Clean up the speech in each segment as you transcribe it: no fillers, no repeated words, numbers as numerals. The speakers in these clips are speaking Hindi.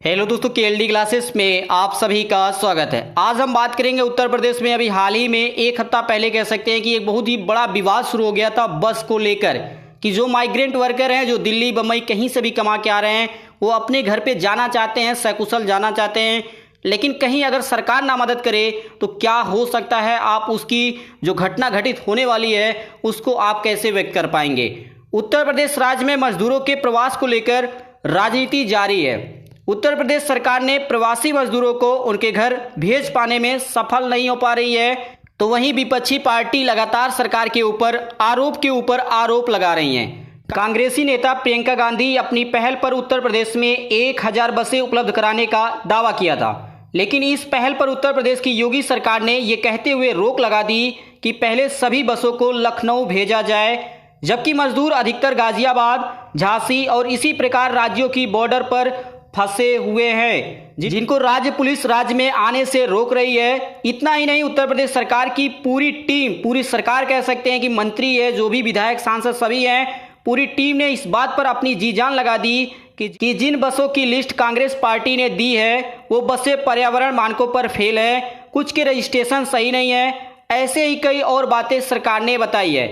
हेलो दोस्तों, केएलडी क्लासेस में आप सभी का स्वागत है। आज हम बात करेंगे उत्तर प्रदेश में अभी हाल ही में एक हफ्ता पहले कह सकते हैं कि एक बहुत ही बड़ा विवाद शुरू हो गया था बस को लेकर कि जो माइग्रेंट वर्कर हैं जो दिल्ली बम्बई कहीं से भी कमा के आ रहे हैं वो अपने घर पे जाना चाहते हैं, सकुशल जाना चाहते हैं, लेकिन कहीं अगर सरकार ना मदद करे तो क्या हो सकता है, आप उसकी जो घटना घटित होने वाली है उसको आप कैसे व्यक्त कर पाएंगे। उत्तर प्रदेश राज्य में मजदूरों के प्रवास को लेकर राजनीति जारी है। उत्तर प्रदेश सरकार ने प्रवासी मजदूरों को उनके घर भेज पाने में सफल नहीं हो पा रही है, तो वहीं विपक्षी पार्टी लगातार सरकार के ऊपर आरोप लगा रही हैं। कांग्रेसी नेता प्रियंका गांधी अपनी पहल पर उत्तर प्रदेश में 1000 बसें उपलब्ध कराने का दावा किया था, लेकिन इस पहल पर उत्तर प्रदेश की योगी सरकार ने ये कहते हुए रोक लगा दी कि पहले सभी बसों को लखनऊ भेजा जाए, जबकि मजदूर अधिकतर गाजियाबाद, झांसी और इसी प्रकार राज्यों की बॉर्डर पर फंसे हुए हैं, जिनको राज्य पुलिस राज्य में आने से रोक रही है। इतना ही नहीं, उत्तर प्रदेश सरकार की पूरी टीम, पूरी सरकार कह सकते हैं कि मंत्री है, जो भी विधायक सांसद सभी हैं, पूरी टीम ने इस बात पर अपनी जी जान लगा दी कि जिन बसों की लिस्ट कांग्रेस पार्टी ने दी है वो बसें पर्यावरण मानकों पर फेल है, कुछ के रजिस्ट्रेशन सही नहीं है, ऐसे ही कई और बातें सरकार ने बताई है।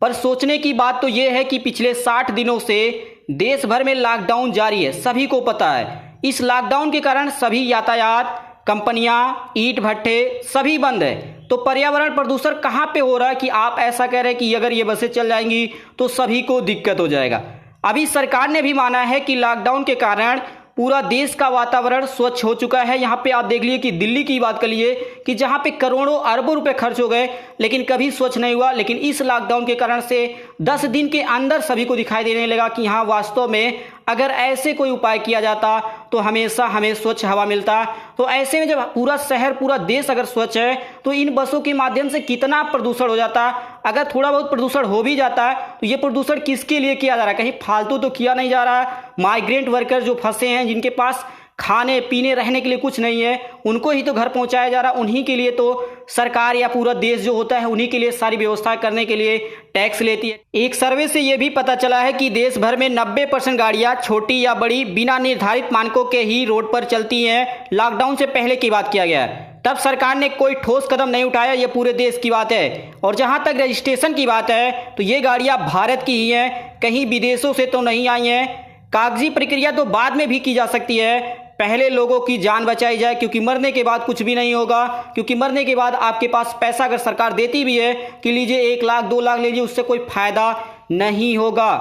पर सोचने की बात तो यह है कि पिछले 60 दिनों से देश भर में लॉकडाउन जारी है, सभी को पता है। इस लॉकडाउन के कारण सभी यातायात, कंपनियां, ईंट भट्ठे सभी बंद है, तो पर्यावरण प्रदूषण कहां पे हो रहा है कि आप ऐसा कह रहे हैं कि अगर ये बसें चल जाएंगी तो सभी को दिक्कत हो जाएगा। अभी सरकार ने भी माना है कि लॉकडाउन के कारण पूरा देश का वातावरण स्वच्छ हो चुका है। यहाँ पे आप देख लीजिए कि दिल्ली की बात कर लिए कि जहाँ पे करोड़ों अरबों रुपए खर्च हो गए लेकिन कभी स्वच्छ नहीं हुआ, लेकिन इस लॉकडाउन के कारण से 10 दिन के अंदर सभी को दिखाई देने लगा कि हाँ, वास्तव में अगर ऐसे कोई उपाय किया जाता तो हमेशा हमें स्वच्छ हवा मिलता। तो ऐसे में जब पूरा शहर, पूरा देश अगर स्वच्छ है तो इन बसों के माध्यम से कितना प्रदूषण हो जाता। अगर थोड़ा बहुत प्रदूषण हो भी जाता है तो ये प्रदूषण किसके लिए किया जा रहा है, कहीं फालतू तो किया नहीं जा रहा। माइग्रेंट वर्कर जो फंसे हैं, जिनके पास खाने पीने रहने के लिए कुछ नहीं है, उनको ही तो घर पहुंचाया जा रहा, उन्हीं के लिए तो सरकार या पूरा देश जो होता है उन्हीं के लिए सारी व्यवस्था करने के लिए टैक्स लेती है। एक सर्वे से यह भी पता चला है कि देश भर में 90% गाड़ियां छोटी या बड़ी बिना निर्धारित मानकों के ही रोड पर चलती हैं। लॉकडाउन से पहले की बात किया गया है, तब सरकार ने कोई ठोस कदम नहीं उठाया, ये पूरे देश की बात है। और जहां तक रजिस्ट्रेशन की बात है तो ये गाड़ियां भारत की ही हैं, कहीं विदेशों से तो नहीं आई हैं। कागजी प्रक्रिया तो बाद में भी की जा सकती है, पहले लोगों की जान बचाई जाए, क्योंकि मरने के बाद कुछ भी नहीं होगा। क्योंकि मरने के बाद आपके पास पैसा अगर सरकार देती भी है कि लीजिए 1 लाख 2 लाख लीजिए, उससे कोई फायदा नहीं होगा।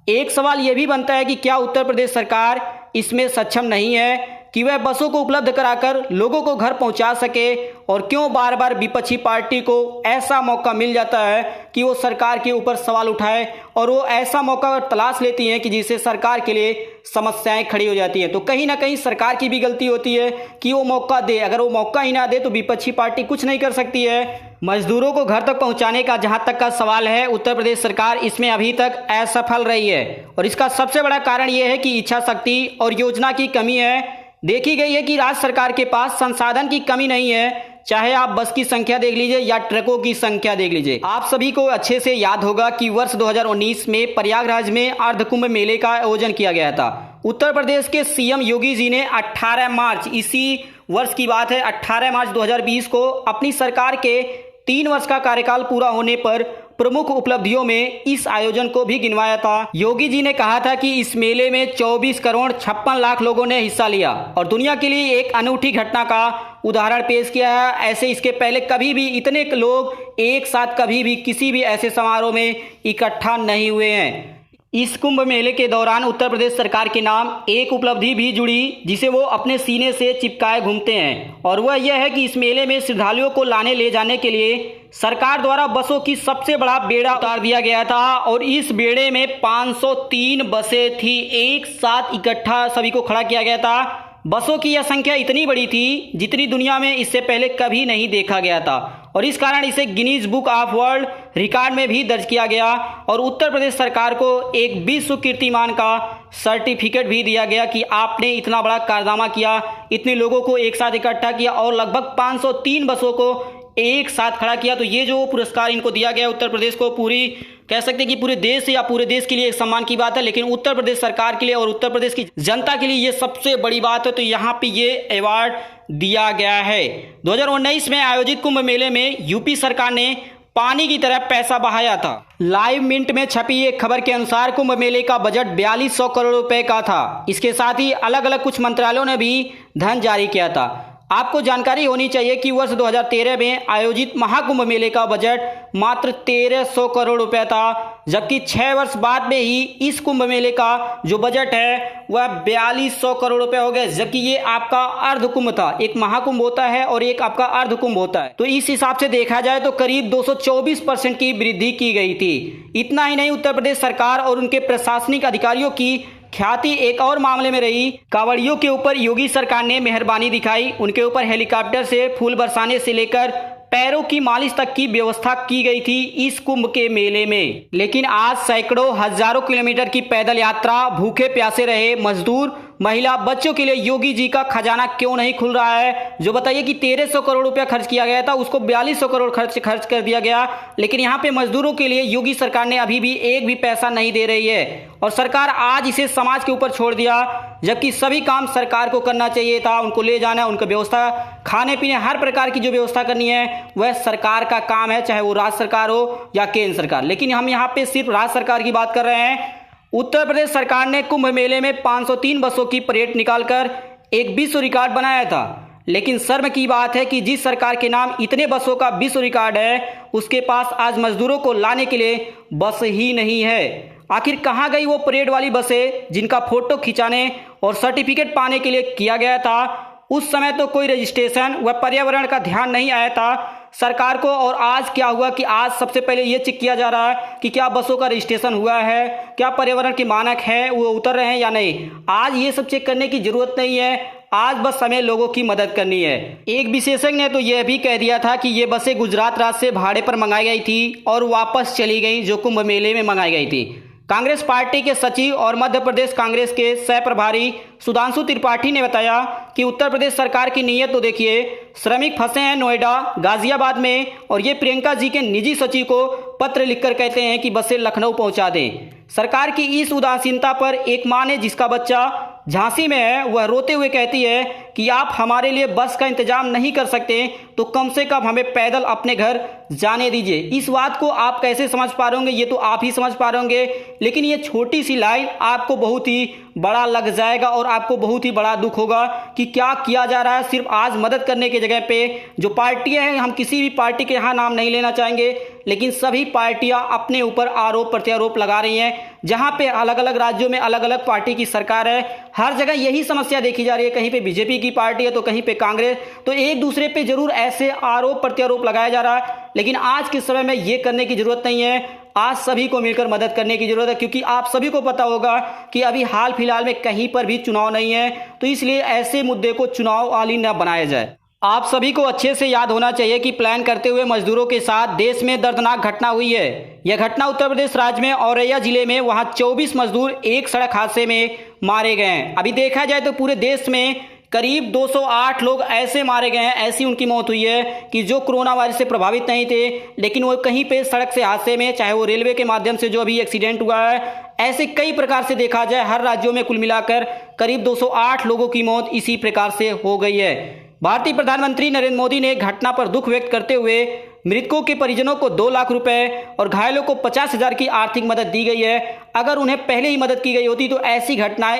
एक सवाल यह भी बनता है कि क्या उत्तर प्रदेश सरकार इसमें सक्षम नहीं है कि वह बसों को उपलब्ध कराकर लोगों को घर पहुंचा सके, और क्यों बार बार विपक्षी पार्टी को ऐसा मौका मिल जाता है कि वो सरकार के ऊपर सवाल उठाए और वो ऐसा मौका तलाश लेती हैं कि जिससे सरकार के लिए समस्याएं खड़ी हो जाती हैं। तो कहीं ना कहीं सरकार की भी गलती होती है कि वो मौका दे, अगर वो मौका ही ना दे तो विपक्षी पार्टी कुछ नहीं कर सकती है। मजदूरों को घर तक पहुंचाने का जहां तक का सवाल है, उत्तर प्रदेश सरकार इसमें अभी तक असफल रही है, और इसका सबसे बड़ा कारण यह है कि इच्छा शक्ति और योजना की कमी है। देखी गई है कि राज्य सरकार के पास संसाधन की कमी नहीं है, चाहे आप बस की संख्या देख लीजिए या ट्रकों की संख्या देख लीजिए। आप सभी को अच्छे से याद होगा कि वर्ष 2019 में प्रयागराज में अर्धकुंभ मेले का आयोजन किया गया था। उत्तर प्रदेश के सीएम योगी जी ने 18 मार्च, इसी वर्ष की बात है, 18 मार्च 2020 को अपनी सरकार के 3 वर्ष का कार्यकाल पूरा होने पर प्रमुख उपलब्धियों में इस आयोजन को भी गिनवाया था। योगी जी ने कहा था कि इस मेले में 24 करोड़ 56 लाख लोगों ने हिस्सा लिया और दुनिया के लिए एक अनूठी घटना का उदाहरण पेश किया है। ऐसे इसके पहले कभी भी इतने लोग एक साथ कभी भी किसी भी ऐसे समारोह में इकट्ठा नहीं हुए हैं। इस कुंभ मेले के दौरान उत्तर प्रदेश सरकार के नाम एक उपलब्धि भी जुड़ी जिसे वो अपने सीने से चिपकाए घूमते हैं, और वह यह है कि इस मेले में श्रद्धालुओं को लाने ले जाने के लिए सरकार द्वारा बसों की सबसे बड़ा बेड़ा उतार दिया गया था, और इस बेड़े में 503 बसें थी, एक साथ इकट्ठा सभी को खड़ा किया गया था। बसों की यह संख्या इतनी बड़ी थी जितनी दुनिया में इससे पहले कभी नहीं देखा गया था, और इस कारण इसे Guinness book of world record में भी दर्ज किया गया, और उत्तर प्रदेश सरकार को एक विश्व कीर्तिमान का सर्टिफिकेट भी दिया गया कि आपने इतना बड़ा कारनामा किया, इतने लोगों को एक साथ इकट्ठा किया और लगभग 503 बसों को एक साथ खड़ा किया। तो ये जो पुरस्कार इनको दिया गया उत्तर प्रदेश को, पूरी कह सकते हैं कि पूरे देश या पूरे देश के लिए एक सम्मान की बात है, लेकिन उत्तर प्रदेश सरकार के लिए और उत्तर प्रदेश की जनता के लिए ये सबसे बड़ी बात है। तो यहाँ पे ये अवार्ड दिया गया है। 2019 में आयोजित कुंभ मेले में यूपी सरकार ने पानी की तरह पैसा बहाया था। लाइव मिंट में छपी एक खबर के अनुसार कुंभ मेले का बजट 4200 करोड़ रुपए का था। इसके साथ ही अलग अलग कुछ मंत्रालयों ने भी धन जारी किया था। आपको जानकारी होनी चाहिए कि वर्ष 2013 में आयोजित महाकुंभ मेले का बजट मात्र 1300 करोड़ रुपए था, जबकि 6 वर्ष बाद में ही इस कुंभ मेले का जो बजट है वह 4200 करोड़ रुपए हो गए, जबकि ये आपका अर्ध कुंभ था। एक महाकुंभ होता है और एक आपका अर्ध कुंभ होता है। तो इस हिसाब से देखा जाए तो करीब 224% की वृद्धि की गई थी। इतना ही नहीं, उत्तर प्रदेश सरकार और उनके प्रशासनिक अधिकारियों की ख्याति एक और मामले में रही। कांवड़ियों के ऊपर योगी सरकार ने मेहरबानी दिखाई। उनके ऊपर हेलीकॉप्टर से फूल बरसाने से लेकर पैरों की मालिश तक की व्यवस्था की गई थी इस कुंभ के मेले में। लेकिन आज सैकड़ों हजारों किलोमीटर की पैदल यात्रा, भूखे प्यासे रहे मजदूर, महिला, बच्चों के लिए योगी जी का खजाना क्यों नहीं खुल रहा है? जो बताइए कि 1300 करोड़ रुपया खर्च किया गया था, उसको 4200 करोड़ खर्च कर दिया गया, लेकिन यहाँ पे मजदूरों के लिए योगी सरकार ने अभी भी एक भी पैसा नहीं दे रही है। और सरकार आज इसे समाज के ऊपर छोड़ दिया, जबकि सभी काम सरकार को करना चाहिए था। उनको ले जाना, उनका व्यवस्था, खाने पीने, हर प्रकार की जो व्यवस्था करनी है वह सरकार का काम है, चाहे वो राज्य सरकार हो या केंद्र सरकार। लेकिन हम यहाँ पे सिर्फ राज्य सरकार की बात कर रहे हैं। उत्तर प्रदेश सरकार ने कुंभ मेले में 503 बसों की परेड निकालकर एक विश्व रिकॉर्ड बनाया था। लेकिन शर्म की बात है कि जिस सरकार के नाम इतने बसों का विश्व रिकॉर्ड है, उसके पास आज मजदूरों को लाने के लिए बस ही नहीं है। आखिर कहाँ गई वो परेड वाली बसें जिनका फोटो खिंचाने और सर्टिफिकेट पाने के लिए किया गया था? उस समय तो कोई रजिस्ट्रेशन व पर्यावरण का ध्यान नहीं आया था सरकार को। और आज क्या हुआ कि आज सबसे पहले ये चेक किया जा रहा है कि क्या बसों का रजिस्ट्रेशन हुआ है, क्या पर्यावरण के मानक है वो उतर रहे हैं या नहीं। आज ये सब चेक करने की जरूरत नहीं है, आज बस हमें लोगों की मदद करनी है। एक विशेषज्ञ ने तो यह भी कह दिया था कि ये बसें गुजरात राज्य से भाड़े पर मंगाई गई थी और वापस चली गई, जो कुंभ मेले में मंगाई गई थी। कांग्रेस पार्टी के सचिव और मध्य प्रदेश कांग्रेस के सह प्रभारी सुधांशु त्रिपाठी ने बताया कि उत्तर प्रदेश सरकार की नीयत तो देखिए, श्रमिक फंसे हैं नोएडा, गाजियाबाद में, और ये प्रियंका जी के निजी सचिव को पत्र लिखकर कहते हैं कि बसें लखनऊ पहुंचा दें। सरकार की इस उदासीनता पर एक मां ने जिसका बच्चा झांसी में है, वह रोते हुए कहती है कि आप हमारे लिए बस का इंतजाम नहीं कर सकते तो कम से कम हमें पैदल अपने घर जाने दीजिए। इस बात को आप कैसे समझ पा रहे होंगे, ये तो आप ही समझ पा रहे होंगे, लेकिन ये छोटी सी लाइन आपको बहुत ही बड़ा लग जाएगा और आपको बहुत ही बड़ा दुख होगा कि क्या किया जा रहा है। सिर्फ आज मदद करने की जगह पे जो पार्टियां हैं, हम किसी भी पार्टी के यहाँ नाम नहीं लेना चाहेंगे, लेकिन सभी पार्टियां अपने ऊपर आरोप प्रत्यारोप लगा रही हैं। जहां पे अलग अलग राज्यों में अलग अलग पार्टी की सरकार है, हर जगह यही समस्या देखी जा रही है। कहीं पे बीजेपी की पार्टी है तो कहीं पे कांग्रेस, तो एक दूसरे पे जरूर ऐसे आरोप प्रत्यारोप लगाया जा रहा है। लेकिन आज के समय में ये करने की जरूरत नहीं है, आज सभी को मिलकर मदद करने की जरूरत है, क्योंकि आप सभी को पता होगा कि अभी हाल फिलहाल में कहीं पर भी चुनाव नहीं है, तो इसलिए ऐसे मुद्दे को चुनाव वाली न बनाया जाए। आप सभी को अच्छे से याद होना चाहिए कि प्लान करते हुए मजदूरों के साथ देश में दर्दनाक घटना हुई है। यह घटना उत्तर प्रदेश राज्य में औरैया जिले में, वहां 24 मजदूर एक सड़क हादसे में मारे गए हैं। अभी देखा जाए तो पूरे देश में करीब 208 लोग ऐसे मारे गए हैं, ऐसी उनकी मौत हुई है कि जो कोरोना वायरस से प्रभावित नहीं थे, लेकिन वो कहीं पे सड़क से हादसे में, चाहे वो रेलवे के माध्यम से जो अभी एक्सीडेंट हुआ है, ऐसे कई प्रकार से देखा जाए हर राज्यों में कुल मिलाकर करीब 208 लोगों की मौत इसी प्रकार से हो गई है। भारतीय प्रधानमंत्री नरेंद्र मोदी ने घटना पर दुख व्यक्त करते हुए मृतकों के परिजनों को 2 लाख रुपए और घायलों को 50,000 की आर्थिक मदद दी गई है। अगर उन्हें पहले ही मदद की गई होती तो ऐसी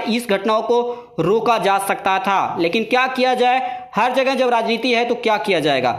इस घटनाओं को रोका जा सकता था, लेकिन क्या किया जाए, हर जगह जब राजनीति है तो क्या किया जाएगा।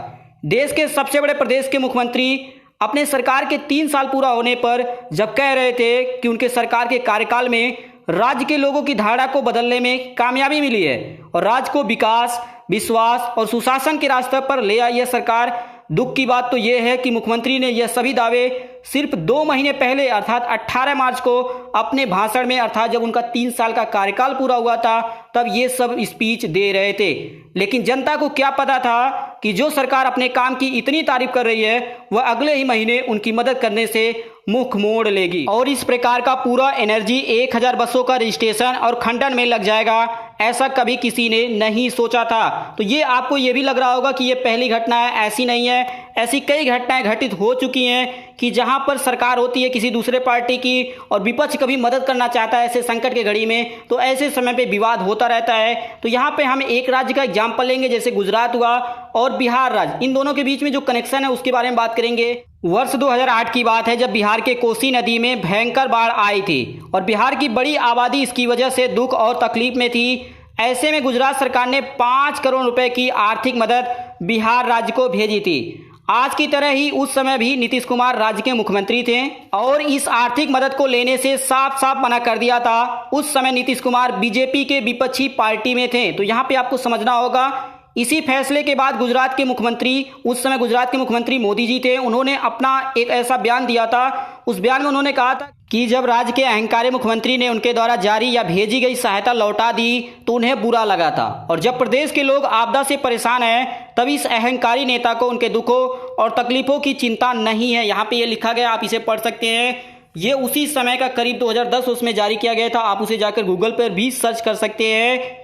देश के सबसे बड़े प्रदेश के मुख्यमंत्री अपने सरकार के 3 साल पूरा होने पर जब कह रहे थे कि उनके सरकार के कार्यकाल में राज्य के लोगों की धारणा को बदलने में कामयाबी मिली है और राज्य को विकास, विश्वास और सुशासन के रास्ते पर ले आई है सरकार। दुख की बात तो यह है कि मुख्यमंत्री ने यह सभी दावे सिर्फ 2 महीने पहले अर्थात 18 मार्च को अपने भाषण में, अर्थात जब उनका 3 साल का कार्यकाल पूरा हुआ था, तब ये सब स्पीच दे रहे थे। लेकिन जनता को क्या पता था कि जो सरकार अपने काम की इतनी तारीफ कर रही है वह अगले ही महीने उनकी मदद करने से मुख मोड़ लेगी और इस प्रकार का पूरा एनर्जी 1000 बसों का रजिस्ट्रेशन और खंडन में लग जाएगा, ऐसा कभी किसी ने नहीं सोचा था। तो ये आपको ये भी लग रहा होगा कि ये पहली घटना है, ऐसी नहीं है। ऐसी कई घटनाएं घटित हो चुकी हैं कि जहां पर सरकार होती है किसी दूसरे पार्टी की और विपक्ष कभी मदद करना चाहता है ऐसे संकट के घड़ी में, तो ऐसे समय पे विवाद होता रहता है। तो यहाँ पे हम एक राज्य का एग्जाम्पल लेंगे, जैसे गुजरात हुआ और बिहार राज्य, इन दोनों के बीच में जो कनेक्शन है उसके बारे में बात करेंगे। वर्ष 2008 की बात है, जब बिहार के कोसी नदी में भयंकर बाढ़ आई थी और बिहार की बड़ी आबादी इसकी वजह से दुख और तकलीफ में थी। ऐसे में गुजरात सरकार ने 5 करोड़ रुपए की आर्थिक मदद बिहार राज्य को भेजी थी। आज की तरह ही उस समय भी नीतीश कुमार राज्य के मुख्यमंत्री थे और इस आर्थिक मदद को लेने से साफ साफ मना कर दिया था। उस समय नीतीश कुमार बीजेपी के विपक्षी पार्टी में थे। तो यहाँ पे आपको समझना होगा, इसी फैसले के बाद गुजरात के मुख्यमंत्री, उस समय गुजरात के मुख्यमंत्री मोदी जी थे, उन्होंने अपना एक ऐसा बयान दिया था। उस बयान में उन्होंने कहा था कि जब राज्य के अहंकारी मुख्यमंत्री ने उनके द्वारा जारी या भेजी गई सहायता लौटा दी तो उन्हें बुरा लगा था, और जब प्रदेश के लोग आपदा से परेशान हैं तब इस अहंकारी नेता को उनके दुखों और तकलीफों की चिंता नहीं है। यहाँ पे ये लिखा गया, आप इसे पढ़ सकते हैं। ये उसी समय का करीब 2010 उसमें जारी किया गया था, आप उसे जाकर गूगल पर भी सर्च कर सकते हैं।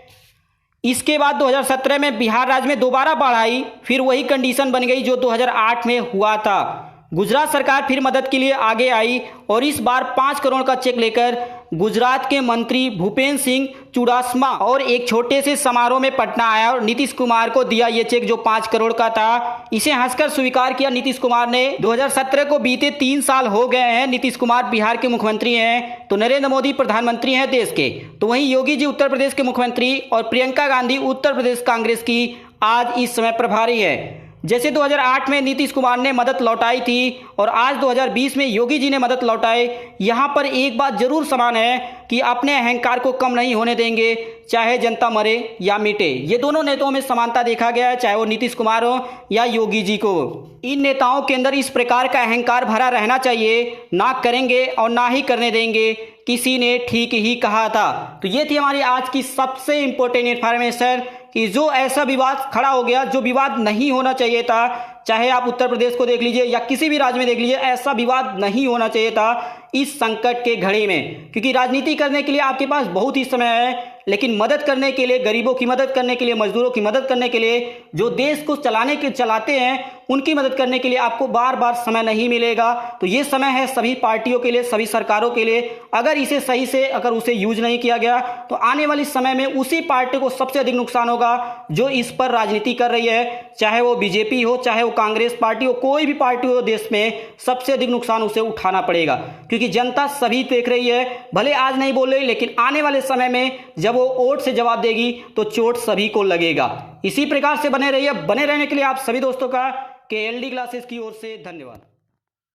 इसके बाद 2017 में बिहार राज्य में दोबारा बाढ़ आई, फिर वही कंडीशन बन गई जो 2008 में हुआ था। गुजरात सरकार फिर मदद के लिए आगे आई और इस बार 5 करोड़ का चेक लेकर गुजरात के मंत्री भूपेंद्र सिंह चुडासमा और एक छोटे से समारोह में पटना आया और नीतीश कुमार को दिया ये चेक जो 5 करोड़ का था। इसे हंसकर स्वीकार किया नीतीश कुमार ने। 2017 को बीते 3 साल हो गए हैं, नीतीश कुमार बिहार के मुख्यमंत्री हैं तो नरेंद्र मोदी प्रधानमंत्री हैं देश के, तो वहीं योगी जी उत्तर प्रदेश के मुख्यमंत्री और प्रियंका गांधी उत्तर प्रदेश कांग्रेस की आज इस समय प्रभारी है। जैसे 2008 में नीतीश कुमार ने मदद लौटाई थी और आज 2020 में योगी जी ने मदद लौटाई। यहाँ पर एक बात जरूर समान है कि अपने अहंकार को कम नहीं होने देंगे, चाहे जनता मरे या मिटे। ये दोनों नेताओं में समानता देखा गया है, चाहे वो नीतीश कुमार हो या योगी जी को। इन नेताओं के अंदर इस प्रकार का अहंकार भरा रहना चाहिए, ना करेंगे और ना ही करने देंगे, किसी ने ठीक ही कहा था। तो ये थी हमारी आज की सबसे इंपॉर्टेंट इन्फॉर्मेशन कि जो ऐसा विवाद खड़ा हो गया, जो विवाद नहीं होना चाहिए था, चाहे आप उत्तर प्रदेश को देख लीजिए या किसी भी राज्य में देख लीजिए, ऐसा विवाद नहीं होना चाहिए था इस संकट के घड़ी में। क्योंकि राजनीति करने के लिए आपके पास बहुत ही समय है, लेकिन मदद करने के लिए, गरीबों की मदद करने के लिए, मजदूरों की मदद करने के लिए, जो देश को चलाते हैं उनकी मदद करने के लिए आपको बार बार समय नहीं मिलेगा। तो ये समय है सभी पार्टियों के लिए, सभी सरकारों के लिए। अगर इसे सही से अगर उसे यूज नहीं किया गया तो आने वाले समय में उसी पार्टी को सबसे अधिक नुकसान होगा जो इस पर राजनीति कर रही है, चाहे वो बीजेपी हो, चाहे वो कांग्रेस पार्टी हो, कोई भी पार्टी हो देश में, सबसे अधिक नुकसान उसे उठाना पड़ेगा। क्योंकि जनता सभी देख रही है, भले आज नहीं बोल रही, लेकिन आने वाले समय में जब वो वोट से जवाब देगी तो चोट सभी को लगेगा। इसी प्रकार से बने रहिए। बने रहने के लिए आप सभी दोस्तों का KLD क्लासेस की ओर से धन्यवाद।